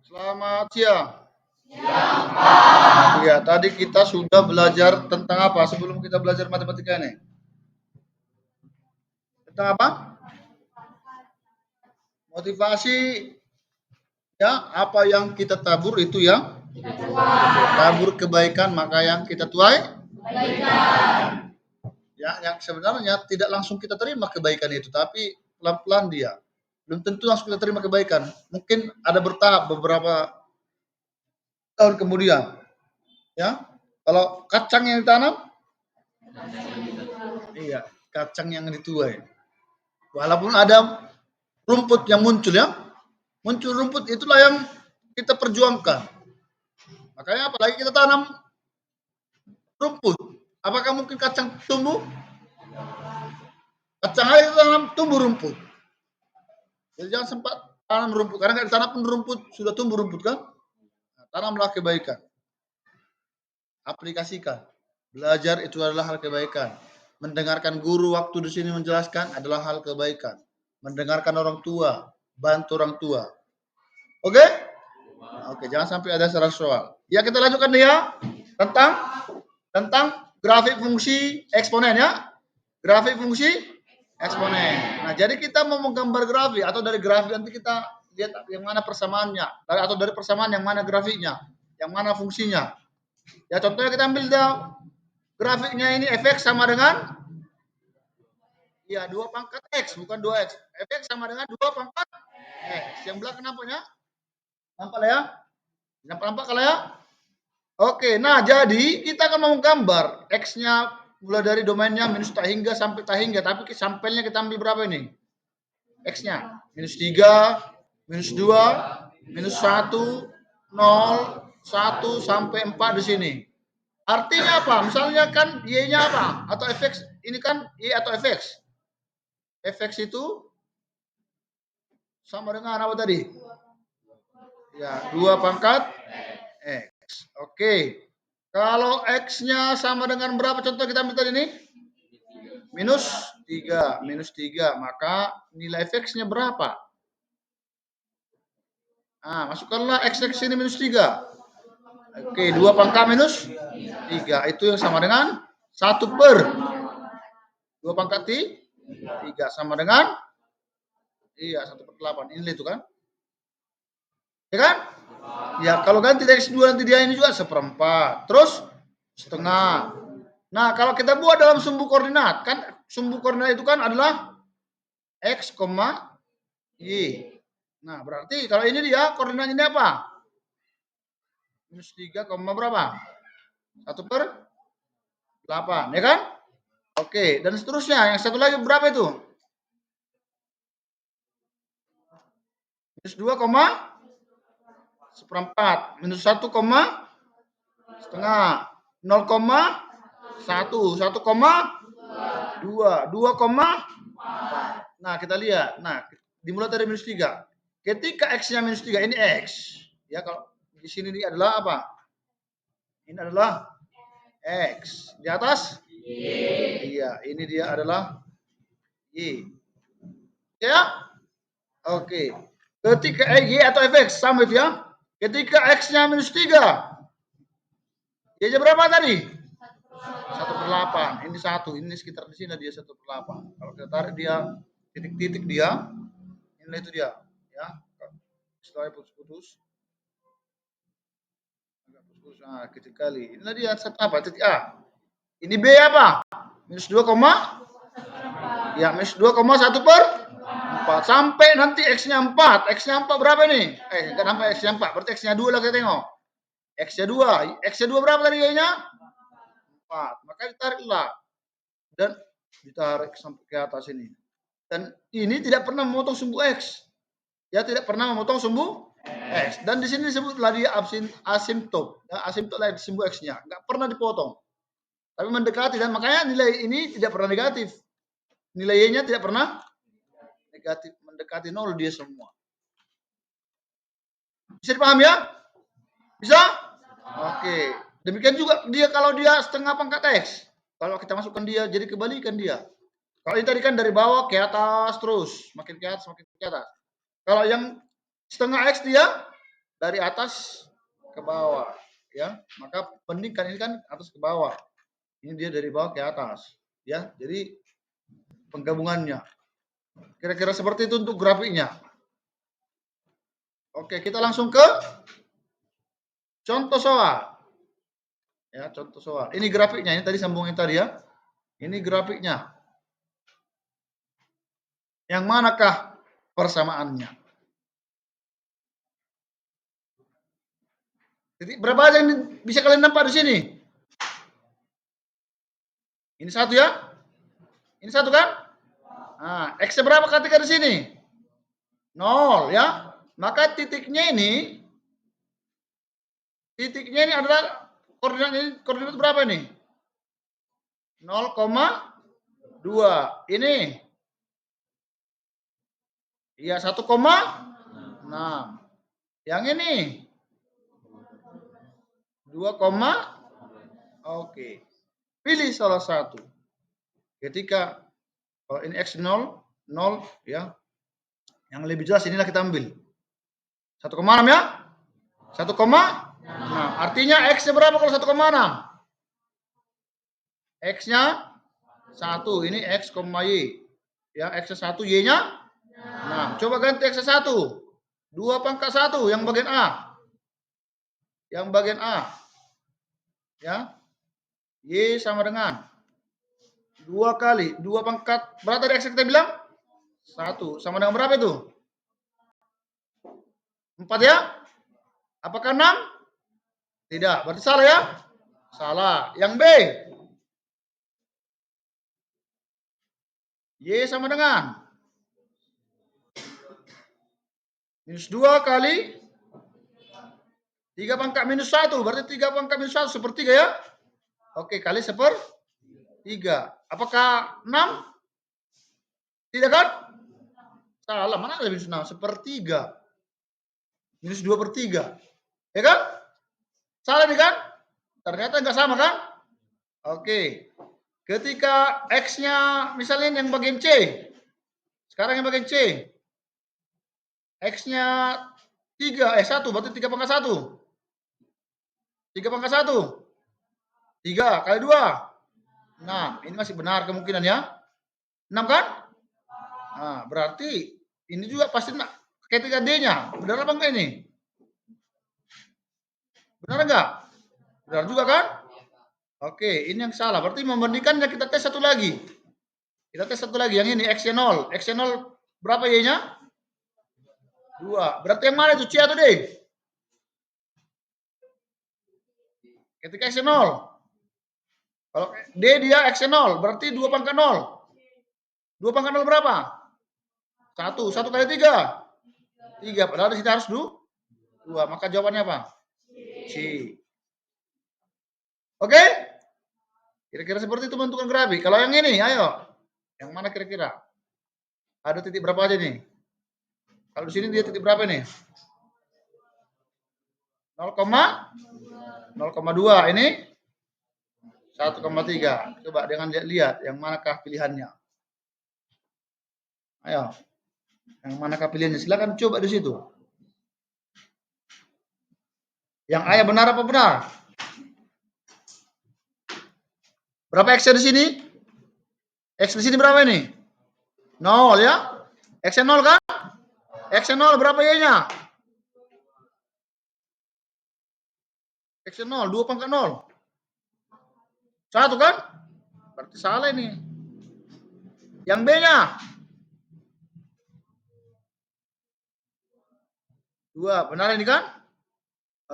Selamat siang. Iya, tadi kita sudah belajar tentang apa sebelum kita belajar matematika ini? Tentang apa? Motivasi. Ya, apa yang kita tabur itu yang tabur kebaikan, maka yang kita tuai kebaikan. Ya, yang sebenarnya tidak langsung kita terima kebaikan itu, tapi pelan-pelan dia. Belum tentu langsung kita terima kebaikan. Mungkin ada bertahap beberapa tahun kemudian. Ya, kalau kacang yang ditanam, iya, kacang yang dituai. Walaupun ada rumput yang muncul ya, muncul rumput itulah yang kita perjuangkan. Makanya apalagi kita tanam rumput, apakah mungkin kacang tumbuh? Kacang aja kita tanam tumbuh rumput. Jadi jangan sempat tanam rumput, karena nggak ditanam pun rumput sudah tumbuh rumput kan? Nah, tanamlah kebaikan, aplikasikan. Belajar itu adalah hal kebaikan. Mendengarkan guru waktu di sini menjelaskan adalah hal kebaikan. Mendengarkan orang tua, bantu orang tua. Oke? Oke, jangan sampai ada salah soal. Ya, kita lanjutkan dia tentang grafik fungsi eksponen ya. Grafik fungsi eksponen. Nah, jadi kita mau menggambar grafik atau dari grafik nanti kita lihat yang mana persamaannya, atau dari persamaan yang mana grafiknya, yang mana fungsinya. Ya, contohnya kita ambil grafiknya ini fx sama dengan ya 2 pangkat x, bukan 2x. Fx sama dengan 2 pangkat x. Yang belakang nampaknya? Nampak lah ya? Nampak kalau ya? Oke, nah jadi kita akan mau gambar X-nya mulai dari domainnya minus tak hingga sampai tak hingga, tapi sampelnya kita ambil berapa ini? X-nya minus 3, minus 2, minus 1, 0, 1 sampai 4 di sini. Artinya apa? Misalnya kan Y-nya apa? Atau fx, ini kan Y atau fx. Fx itu sama dengan apa tadi? Ya, 2 pangkat X. Oke. Kalau X-nya sama dengan berapa? Contoh kita ambil tadi ini. Minus 3. Minus 3. Maka nilai X-nya berapa? Nah, masukkanlah X ini minus 3. Oke, 2 pangkat minus 3. Itu yang sama dengan 1 per 2 pangkat 3. Sama dengan iya 1 per 8. Ini itu kan? Ya kan? Ya, kalau ganti dari X2 nanti dia ini juga seperempat. Terus setengah. Nah, kalau kita buat dalam sumbu koordinat, kan sumbu koordinat itu kan adalah X, Y. Nah, berarti kalau ini dia koordinatnya ini apa? Minus 3, berapa? 1 per 8, ya kan? Oke, dan seterusnya. Yang satu lagi berapa itu? Minus 2, seperempat. Minus 1, setengah. 0, 1. 1, 2. 2, nah kita lihat. Nah, dimulai dari minus 3. Ketika X-nya minus 3, ini X. Ya, kalau di sini ini adalah apa? Ini adalah X. Di atas? Y. Iya, ini dia adalah Y. Ya? Oke. Ketika Y atau Fx sama itu ya. Ketika X-nya minus 3. Y-nya berapa tadi? 1 per 8. Ini 1. Ini sekitar di sini dia 1 per 8. Kalau kita tarik dia titik-titik dia, ini itu dia. Ya. Setelah putus-putus. Nah, kecil kali. Inilah dia apa? Titik A. Ini B apa? Minus 2, ya minus 2,1 per 4. Sampai nanti X-nya 4. X-nya 4 berapa nih? Kan sampai X-nya 4. Berarti X-nya 2 lah kita tengok. X-nya 2. X-nya 2 berapa tadi Y-nya? 4. Maka ditariklah. Dan ditarik sampai ke atas ini. Dan ini tidak pernah memotong sumbu X. Ya, tidak pernah memotong sumbu X. Dan di sini disebutlah dia asimptot. Ya, asimptot lah sumbu X-nya. Nggak pernah dipotong. Tapi mendekati, dan makanya nilai ini tidak pernah negatif. Nilai Y-nya tidak pernah negatif, mendekati 0 dia semua. Bisa dipahami ya? Bisa? Oke. Demikian juga dia kalau dia setengah pangkat X. Kalau kita masukkan dia, jadi kebalikan dia. Kalau ini tadi kan dari bawah ke atas terus, makin ke atas, makin ke atas. Kalau yang setengah X dia dari atas ke bawah, ya. Maka bandingkan ini kan atas ke bawah. Ini dia dari bawah ke atas, ya. Jadi penggabungannya. Kira-kira seperti itu untuk grafiknya. Oke, kita langsung ke contoh soal. Ya, contoh soal. Ini grafiknya, ini tadi sambungin tadi ya. Ini grafiknya. Yang manakah persamaannya? Titik berapa aja yang bisa kalian nampak di sini? Ini satu ya? Ini satu kan? Nah, X berapa ketika di sini? 0 ya. Maka titiknya ini adalah koordinat berapa nih? 0,2. Ini iya 1,6. Yang ini 2, oke. Pilih salah satu. Ketika kalau ini X 0, 0 ya. Yang lebih jelas inilah kita ambil. 1,6 ya? 1,6. Artinya X-nya berapa kalau 1,6? X-nya 1. Ini X, Y. Ya, X-nya 1, Y-nya 6. Coba ganti X-nya 1. 2 pangkat 1 yang bagian A. Yang bagian A. Ya. Y sama dengan 2 kali 2 pangkat berapa tadi X kita bilang? 1. Sama dengan berapa itu? 4 ya? Apakah 6? Tidak. Berarti salah ya? Salah. Yang B. Y sama dengan minus 2 kali 3 pangkat minus 1. Berarti 3 pangkat minus 1 sepertiga ya? Oke, kali sepertiga. Apakah 6? Tidak kan? Salah. Mana ada minus 6? Sepertiga. Minus 2/3. Ya kan? Salah nih kan? Ternyata nggak sama kan? Oke. Ketika X-nya misalnya yang bagian C. Sekarang yang bagian C. X-nya 1 berarti 3 pangkat 1. 3 pangkat 1. 3 kali 2. 6. Ini masih benar kemungkinan ya. 6 kan? Nah, berarti ini juga pasti ketika D-nya. Benar apa enggak ini? Benar enggak? Benar juga kan? Oke, ini yang salah. Berarti membandingkannya kita tes satu lagi. Kita tes satu lagi. Yang ini X-nya 0. X-nya 0 berapa Y-nya? 2. Berarti yang mana itu? C atau D? Ketika X-nya 0. Kalau D dia X-nya 0. Berarti 2 pangkat 0. 2 pangkat 0 berapa? 1. 1 kali 3. 3. Padahal di sini harus 2. Maka jawabannya apa? C. Oke? Kira-kira seperti itu bentukan grafik. Kalau yang ini, ayo. Yang mana kira-kira? Ada titik berapa aja nih? Kalau di sini dia titik berapa nih? 0,2. Ini 1,3. Coba dengan lihat yang manakah pilihannya. Ayo. Yang manakah pilihannya? Silakan coba di situ. Yang A benar apa benar? Berapa X di sini? X di sini berapa ini? 0 ya? X 0 kan? X 0 berapa Y-nya? X 0, 2 pangkat 0. 1 kan? Berarti salah ini. Yang B-nya? 2, benar ini kan?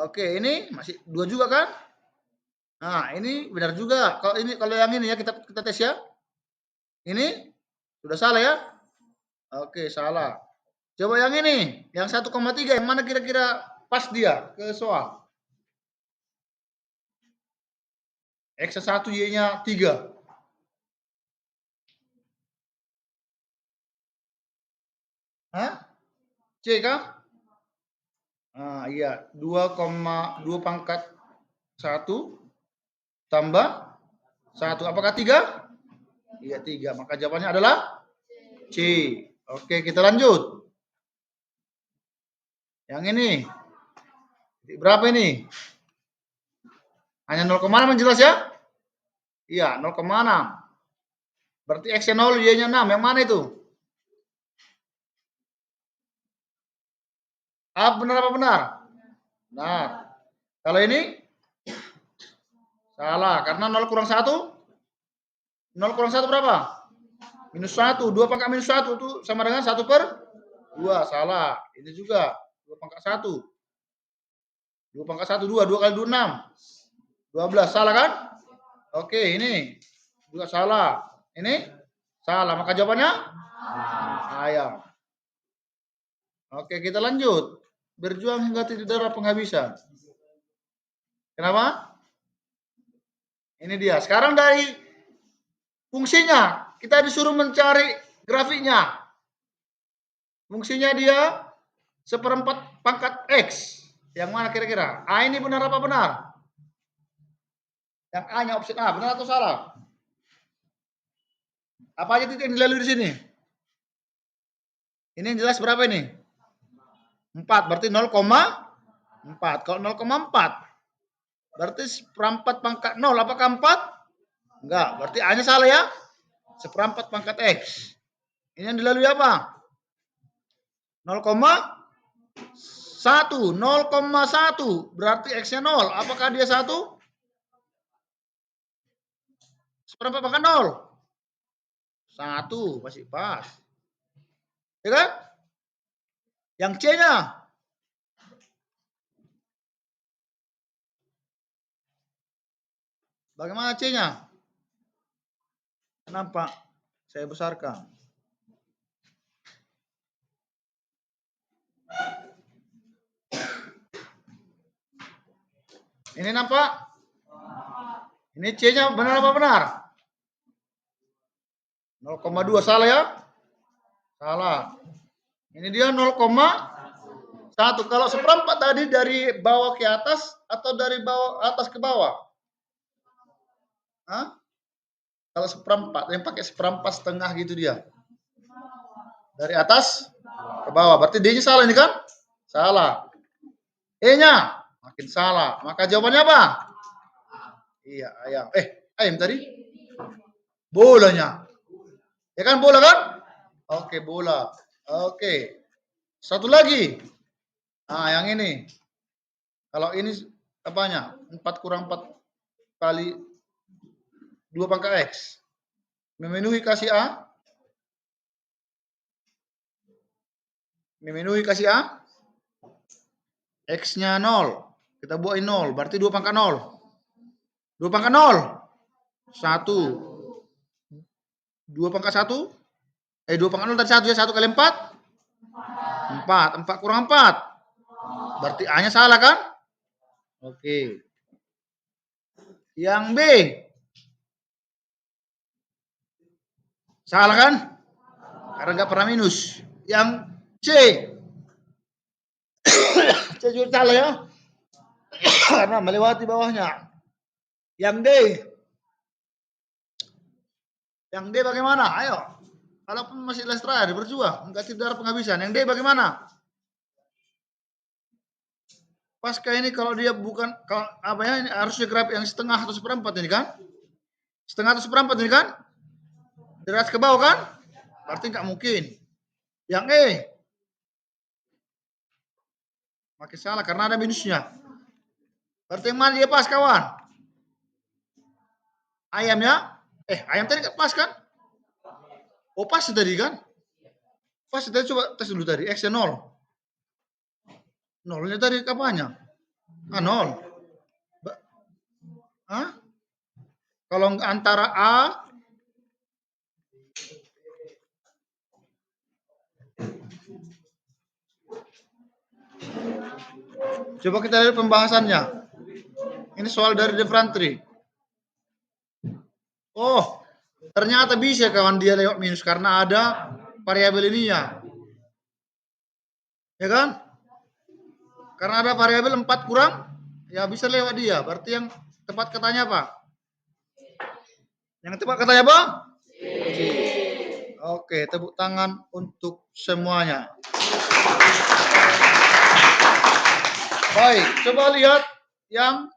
Oke, ini masih 2 juga kan? Nah, ini benar juga. Kalau yang ini ya kita tes ya. Ini sudah salah ya? Oke, salah. Coba yang ini, yang 1,3 yang mana kira-kira pas dia ke soal? X1 Y-nya 3. Hah? C kah? Ah, iya, 2,2 pangkat 1 tambah 1. Apakah 3? Iya, 3. Maka jawabannya adalah C. Oke, kita lanjut. Yang ini. Titik berapa ini? Hanya 0,6 jelas ya? Iya, 0,6. Berarti X-nya 0, Y-nya 6. Yang mana itu? Benar apa benar? Benar. Kalau ini? Salah, karena 0 kurang 1. 0 kurang 1 berapa? Minus 1. 2 pangkat minus 1 itu sama dengan 1/2. Salah. Ini juga 2 pangkat 1. 2 pangkat 1, 2. 2 kali 2, 6. 12. Salah kan? Oke, ini juga salah. Ini salah. Maka jawabannya ayam. Oke, kita lanjut. Berjuang hingga titik darah penghabisan. Kenapa? Ini dia. Sekarang dari fungsinya, kita disuruh mencari grafiknya. Fungsinya dia 1/4 pangkat X. Yang mana kira-kira? A ini benar apa benar? Yang A-nya opsi A, benar atau salah? Apa aja titik yang dilalui di sini? Ini yang jelas berapa ini? 4, berarti 0,4. Kalau 0,4, berarti 1/4 pangkat 0. Apakah 4? Enggak, berarti A-nya salah ya. 1/4 pangkat X. Ini yang dilalui apa? 0,1. 0,1 berarti X-nya 0. Apakah dia 1? 1/4 pangkat 0. 1, masih pas. Ya kan? Yang C-nya. Bagaimana C-nya? Kenapa saya besarkan? Ini nampak? Ini C-nya benar apa benar? 0,2 salah ya? Salah. Ini dia 0,1. Kalau 1/4 tadi dari bawah ke atas atau dari bawah atas ke bawah? Hah? Kalau 1/4 yang pakai 1/4 setengah gitu dia. Dari atas ke bawah. Berarti D-nya salah ini kan? Salah. E-nya makin salah. Maka jawabannya apa? Iya, ayam. Ayam tadi? Bolanya. Ya kan bola kan? Oke, bola. Oke. Satu lagi. Nah, yang ini. Kalau ini apanya? 4 kurang 4 kali 2 pangkat X. Memenuhi kasih A. Memenuhi kasih A. X-nya 0. Kita buatin 0. Berarti 2 pangkat 0. 2 pangkat 0. 1. 2 pangkat 1. 2 pangkat 0 tadi 1 ya. 1 kali 4. 4. 4 kurang 4. Berarti A-nya salah kan? Oke. Yang B. Salah kan? Karena nggak pernah minus. Yang C. C juga salah ya. Karena melewati bawahnya. Yang D. Yang D bagaimana? Ayo. Walaupun masih les terakhir berjuang, enggak tidak ada penghabisan. Yang D bagaimana? Pasca ini kalau dia bukan kalau apa ya ini harusnya grafik yang setengah atau 1/4 ini kan? Setengah atau 1/4 ini kan? Dari atas ke bawah kan? Berarti nggak mungkin. Yang E. Makin salah karena ada minusnya. Berarti yang mana dia pas kawan? Ayam ya? Ayam tadi nggak pas kan? Oh pas tadi kan? Pas tadi coba tes dulu tadi. X-nya 0. 0-nya tadi kapannya? 0. Hah? Kalau antara A coba kita lihat pembahasannya. Ini soal dari Defrantri. Oh, ternyata bisa kawan dia lewat minus karena ada variabel ininya. Ya kan? Karena ada variabel 4 kurang, ya bisa lewat dia. Berarti yang tepat katanya apa? Yang tepat katanya apa? Oke, tepuk tangan untuk semuanya. Baik, coba lihat yang